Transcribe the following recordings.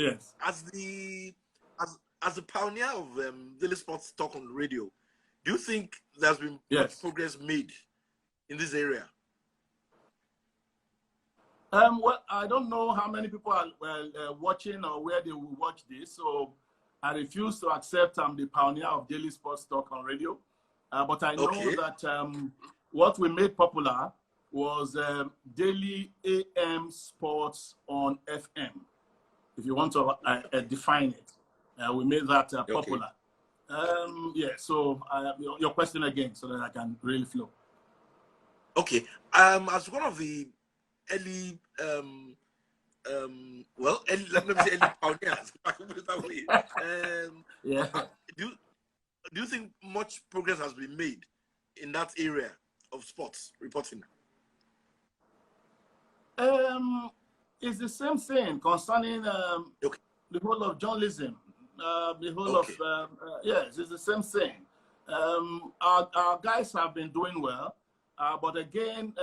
Yes. As the pioneer of daily sports talk on radio, do you think there's been much progress made in this area? Well, I don't know how many people are watching or where they will watch this, so I refuse to accept I'm the pioneer of daily sports talk on radio. But I know that what we made popular was daily AM sports on FM, if you want to define it. We made that popular. Yeah, so your question again, so that I can really flow. Okay. As one of the early, let me say early pioneers, if I can put it that way. Do you think much progress has been made in that area of sports reporting? It's the same thing concerning the whole of journalism. The whole of yes, it's the same thing. Our guys have been doing well, but again,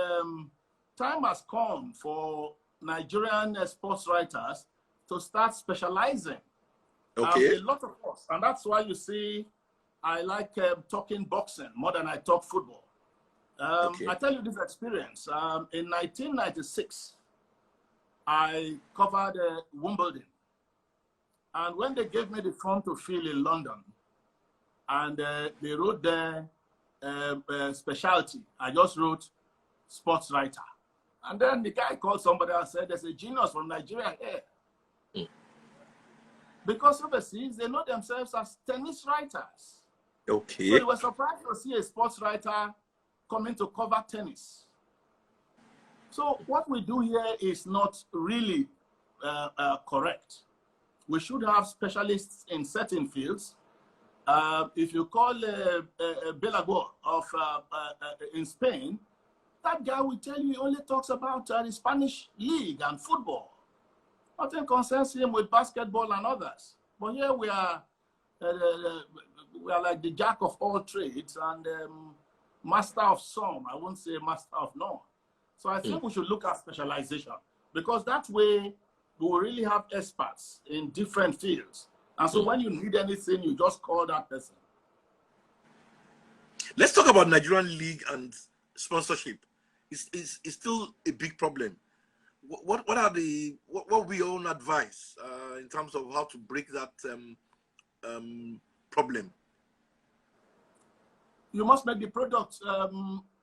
time has come for Nigerian sports writers to start specializing. A lot of us, and that's why you see I like talking boxing more than I talk football. I tell you this experience. In 1996, I covered Wimbledon. And when they gave me the form to fill in London, and they wrote their specialty, I just wrote sports writer. And then the guy called somebody and said, there's a genius from Nigeria here. Because overseas, they know themselves as tennis writers. So they were surprised to see a sports writer coming to cover tennis. So what we do here is not really correct. We should have specialists in certain fields. If you call Belagor in Spain, that guy will tell you he only talks about the Spanish league and football. Nothing concerns him with basketball and others. But here we are like the jack of all trades and master of some. I won't say master of none. So I think we should look at specialization, because that way we will really have experts in different fields. And so when you need anything, you just call that person. Let's talk about Nigerian league and sponsorship. It's still a big problem. What we own advice in terms of how to break that problem? You must make the product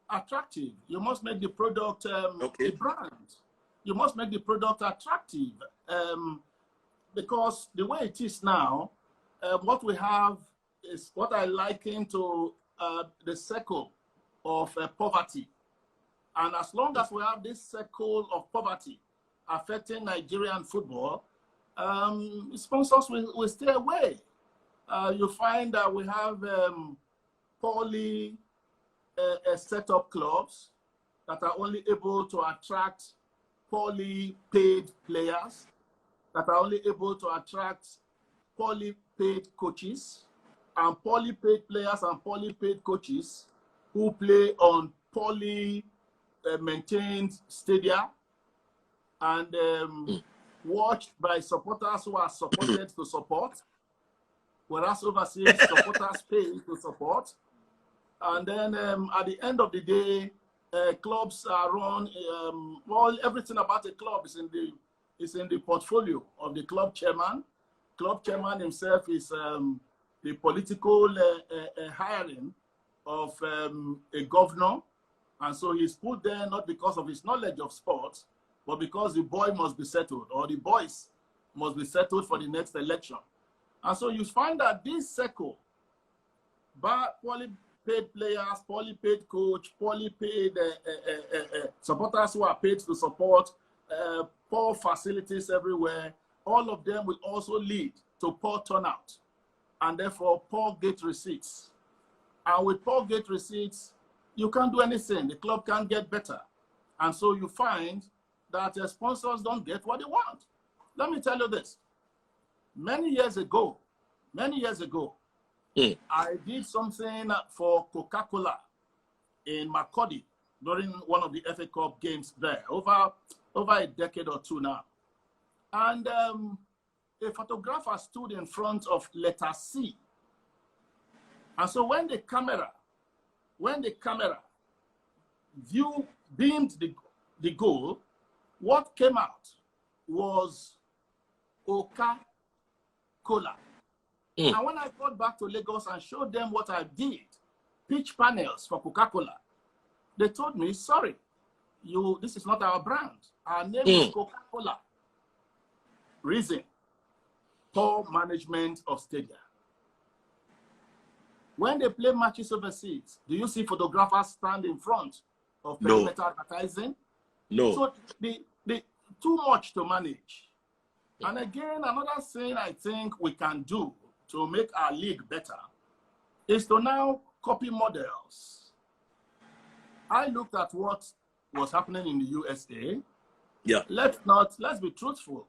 attractive. You must make the product a brand. You must make the product attractive, because the way it is now, what we have is what I liken to the circle of poverty. And as long as we have this circle of poverty affecting Nigerian football, sponsors will stay away. You find that we have poorly set-up clubs that are only able to attract poorly paid players, that are only able to attract poorly paid coaches, and poorly paid players and poorly paid coaches who play on poorly maintained stadia and watched by supporters who are supported to support, whereas overseas supporters pay to support. And then at the end of the day, clubs are run, well, everything about a club is in the portfolio of the club chairman. Club chairman himself is the political hiring of a governor. And so he's put there not because of his knowledge of sports, but because the boy must be settled, or the boys must be settled for the next election. And so you find that this circle, poorly paid players, poorly paid coach, poorly paid supporters who are paid to support, poor facilities everywhere, all of them will also lead to poor turnout and therefore poor gate receipts. And with poor gate receipts, you can't do anything. The club can't get better. And so you find that sponsors don't get what they want. Let me tell you this. Many years ago, I did something for Coca-Cola in Makurdi during one of the FA Cup games there, over a decade or two now. And a photographer stood in front of letter C. And so when the camera beamed the goal, what came out was Coca-Cola. And when I got back to Lagos and showed them what I did, pitch panels for Coca-Cola, they told me, sorry, this is not our brand. Our name is Coca-Cola. Reason, poor management of stadia. When they play matches overseas, do you see photographers stand in front of perimeter advertising? No. So the too much to manage. And again, another thing I think we can do to make our league better is to now copy models. I looked at what was happening in the USA. Yeah. Let's be truthful.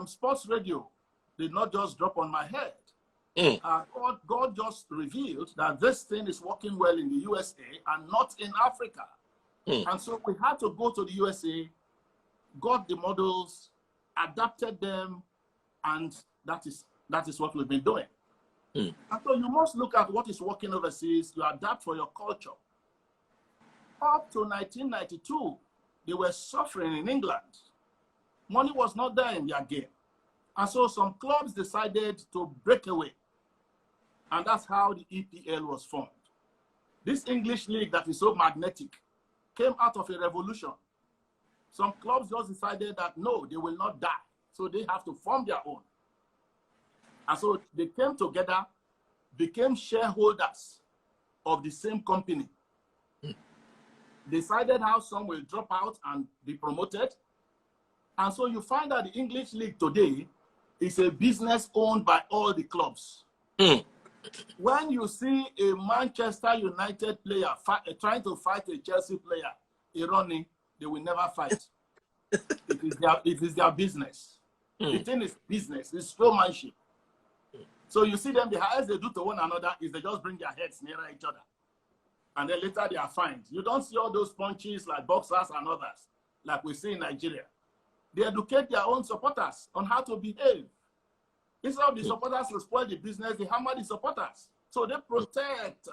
Sports radio did not just drop on my head. God just revealed that this thing is working well in the USA and not in Africa. And so we had to go to the USA, got the models, adapted them, and that is what we've been doing. And so you must look at what is working overseas, you adapt for your culture. Up to 1992, they were suffering in England. Money was not there in their game. And so some clubs decided to break away. And that's how the EPL was formed. This English league that is so magnetic came out of a revolution. Some clubs just decided that no, they will not die. So they have to form their own. And so they came together, became shareholders of the same company. Decided how some will drop out and be promoted. And so you find that the English league today is a business owned by all the clubs. When you see a Manchester United player trying to fight a Chelsea player, running, they will never fight. It is their business. The thing is business, it's showmanship. So you see them, the highest they do to one another is they just bring their heads nearer each other. And then later they are fined. You don't see all those punches like boxers and others, like we see in Nigeria. They educate their own supporters on how to behave. Instead of the supporters to spoil the business, they hammer the supporters. So they protect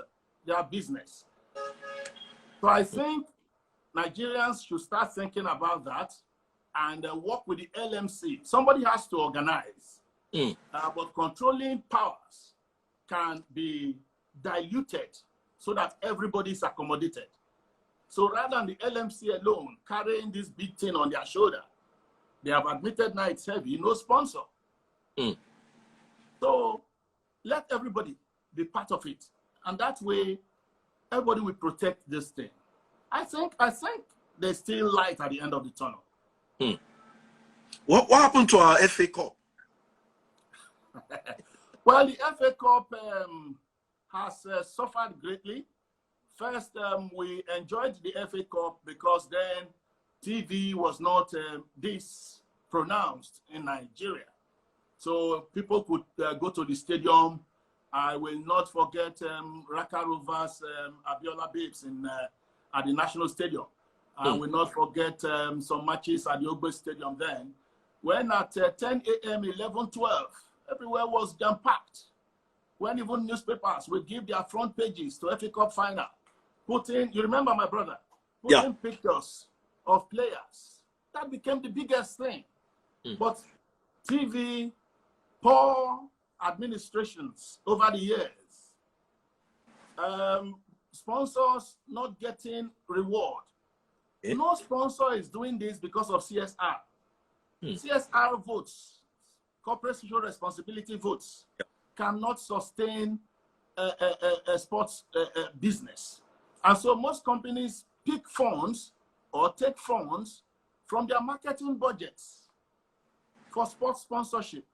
their business. So I think Nigerians should start thinking about that and work with the LMC. Somebody has to organize. But controlling powers can be diluted so that everybody is accommodated. So rather than the LMC alone carrying this big thing on their shoulder, they have admitted now it's heavy, no sponsor. So let everybody be part of it. And that way, everybody will protect this thing. I think there's still light at the end of the tunnel. What happened to our FA Cup? Well, the FA Cup has suffered greatly. First, we enjoyed the FA Cup because then TV was not this pronounced in Nigeria. So people could go to the stadium. I will not forget Raka Rovers, Abiola Babes at the National Stadium. I will not forget some matches at the Ogbe Stadium then. When at 10 a.m., 11, 12, everywhere was jam-packed. When even newspapers would give their front pages to FA Cup final, you remember my brother, putting pictures of players. That became the biggest thing. But TV, poor administrations over the years, sponsors not getting reward. No sponsor is doing this because of CSR. CSR votes, corporate social responsibility votes, cannot sustain a sports business. And so most companies pick funds or take funds from their marketing budgets for sports sponsorship.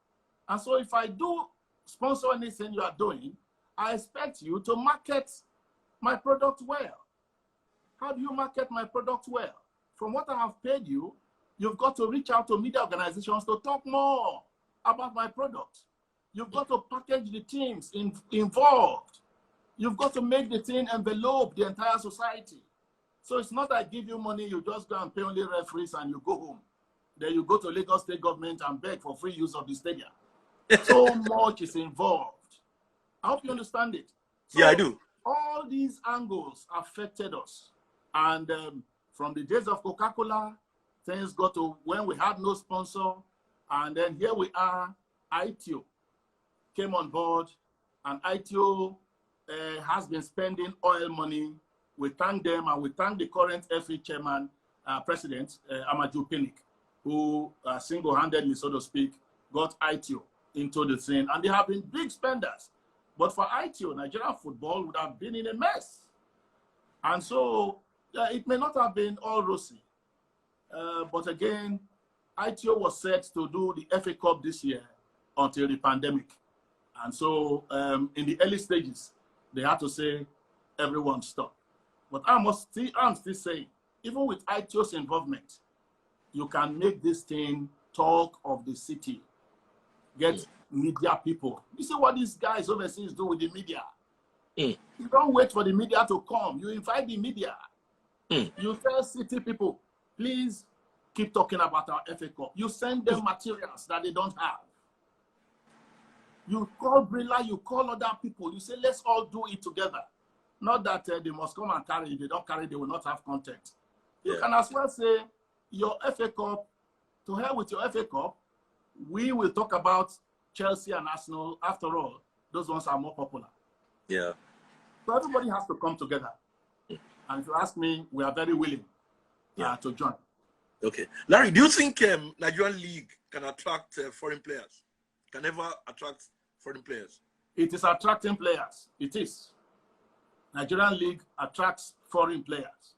And so if I do sponsor anything you are doing, I expect you to market my product well. How do you market my product well? From what I have paid you, you've got to reach out to media organizations to talk more about my product. You've got to package the teams involved. You've got to make the thing envelope the entire society. So it's not I give you money, you just go and pay only referees and you go home. Then you go to Lagos State government and beg for free use of the stadium. So much is involved. I hope you understand it. So yeah, I do. All these angles affected us. And from the days of Coca-Cola, things got to when we had no sponsor. And then here we are, ITO came on board, and ITO has been spending oil money. We thank them, and we thank the current FA chairman, president, IZAMOJE, who single-handedly, so to speak, got ITO into the scene. And they have been big spenders. But for ITO, Nigerian football would have been in a mess. And so it may not have been all rosy. But again, ITO was set to do the FA Cup this year until the pandemic. And so in the early stages, they had to say, everyone stop. But I'm still saying, even with ITO's involvement, you can make this thing talk of the city. Get media people. You see what these guys overseas do with the media. You don't wait for the media to come. You invite the media. You tell city people, please keep talking about our FA Cup. You send them materials that they don't have. You call Brilla, you call other people. You say, let's all do it together. Not that they must come and carry. If they don't carry, they will not have content. You can as well say, your FA Cup, to hell with your FA Cup, we will talk about Chelsea and Arsenal. After all, those ones are more popular. Yeah. So everybody has to come together. And if you ask me, we are very willing to join. Okay. Larry, do you think Nigerian League can attract foreign players? Can ever attract foreign players? It is attracting players. It is. Nigerian League attracts foreign players.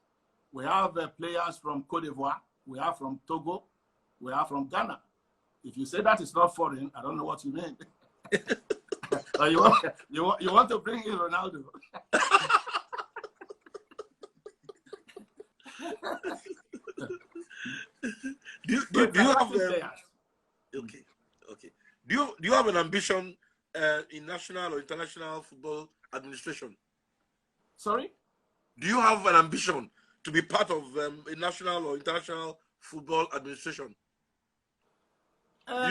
We have players from Cote d'Ivoire. We have from Togo. We have from Ghana. If you say that is not foreign, I don't know what you mean. You want to bring in Ronaldo? do you have okay? Do you have an ambition in national or international football administration? Sorry? Do you have an ambition to be part of a national or international football administration? I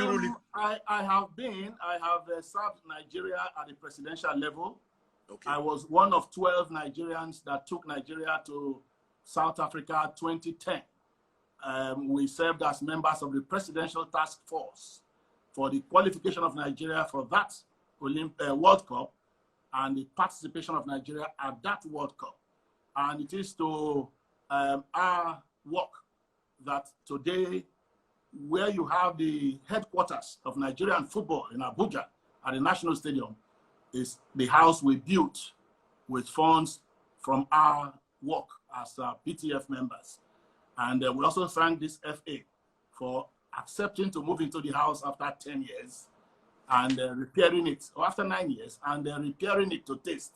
have served Nigeria at the presidential level. Okay. I was one of 12 Nigerians that took Nigeria to South Africa 2010. We served as members of the Presidential Task Force for the qualification of Nigeria for that World Cup and the participation of Nigeria at that World Cup. And it is to our work that today, where you have the headquarters of Nigerian football in Abuja at the National Stadium, is the house we built with funds from our work as PTF members. And we also thank this FA for accepting to move into the house after 10 years and repairing it, or after 9 years, and repairing it to taste,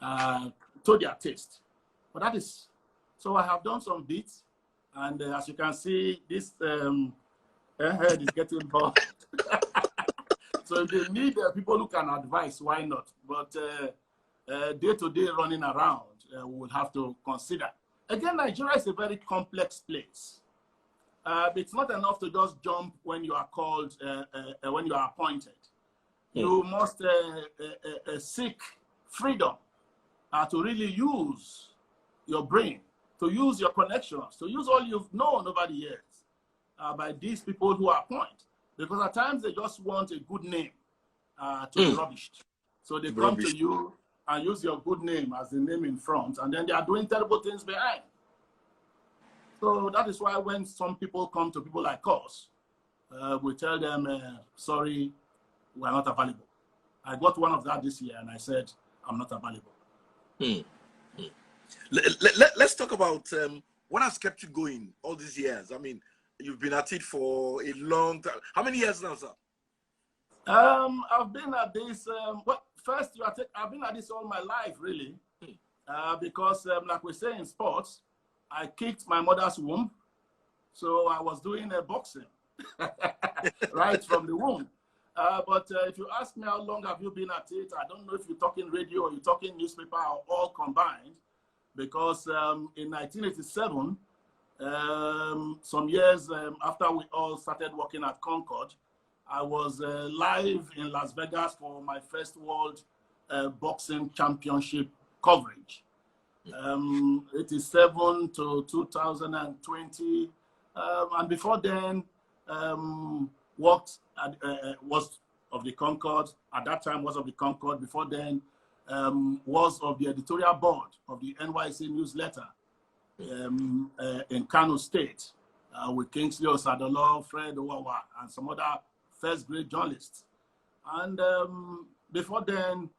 to their taste. But that is, so I have done some bits, and as you can see, this head is getting hot. So if they need people who can advise, why not? But day-to-day running around, we will have to consider. Again, Nigeria is a very complex place. It's not enough to just jump when you are called, when you are appointed. You must seek freedom to really use your brain, to use your connections, to use all you've known over the years by these people who are appointed. Because at times they just want a good name to be rubbished. So they come to you and use your good name as the name in front, and then they are doing terrible things behind. So that is why when some people come to people like us, we tell them, sorry, we are not available. I got one of that this year, and I said, I'm not available. Let's talk about what has kept you going all these years. I mean, you've been at it for a long time. How many years now, sir? I've been at this, I've been at this all my life, really. Because like we say in sports, I kicked my mother's womb. So I was doing boxing right from the womb. But if you ask me how long have you been at it, I don't know if you're talking radio or you're talking newspaper or all combined. Because in 1987, some years after we all started working at Concord, I was live in Las Vegas for my first World Boxing Championship coverage. 87 to 2020. And before then, worked at, was of the Concord. At that time, was of the Concord. Before then, was of the editorial board of the NYC newsletter in Kano State with Kingsley Osadolo, Fred Owawa, and some other first-grade journalists. And before then,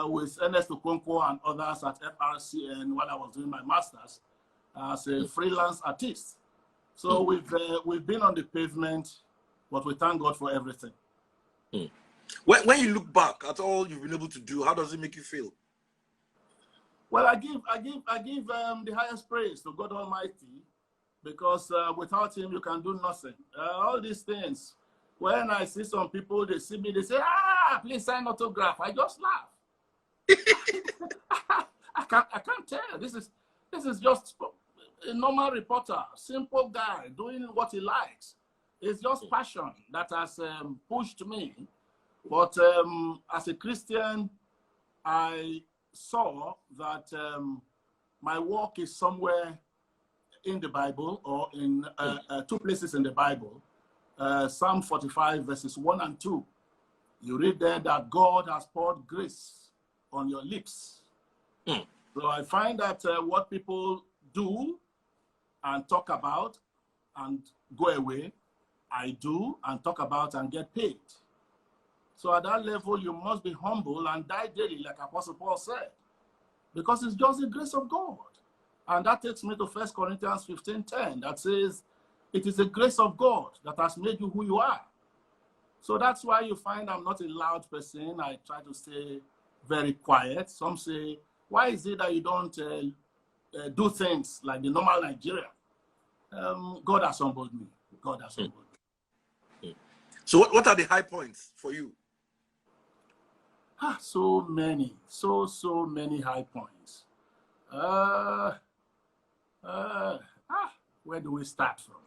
with Ernest Okonkwo and others at FRCN while I was doing my master's as a freelance artist. So we've been on the pavement, but we thank God for everything. When you look back at all you've been able to do, how does it make you feel? Well, I give the highest praise to God Almighty, because without Him you can do nothing. All these things. When I see some people, they see me, they say, please sign autograph. I just laugh. I can't tell. This is just a normal reporter, simple guy doing what he likes. It's just passion that has pushed me. But as a Christian, I saw that my work is somewhere in the Bible, or in two places in the Bible. Psalm 45 verses 1 and 2. You read there that God has poured grace on your lips. So I find that what people do and talk about and go away, I do and talk about and get paid. So at that level, you must be humble and die daily, like Apostle Paul said, because it's just the grace of God. And that takes me to 1 Corinthians 15:10 that says, it is the grace of God that has made you who you are. So that's why you find I'm not a loud person. I try to stay very quiet. Some say, why is it that you don't do things like the normal Nigerian? God has humbled me. God has humbled me. So what are the high points for you? So many. So many high points. Where do we start from?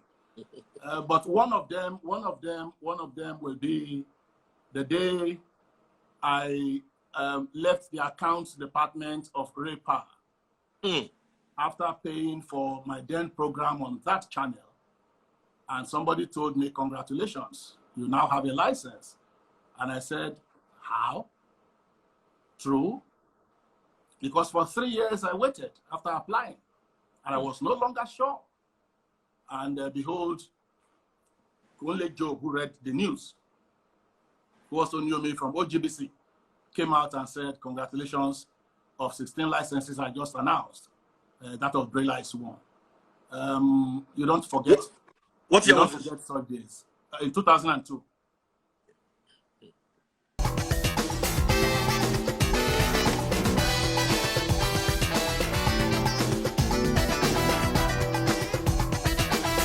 But one of them will be the day I left the accounts department of RayPower after paying for my then program on that channel. And somebody told me, congratulations, you now have a license. And I said, how? True. Because for 3 years I waited after applying, and I was no longer sure. And behold, only Joe, who read the news, who also knew me from OGBC, came out and said, congratulations, of 16 licenses I just announced. That of Brela is one. You don't forget. What's you your don't forget such days. In 2002.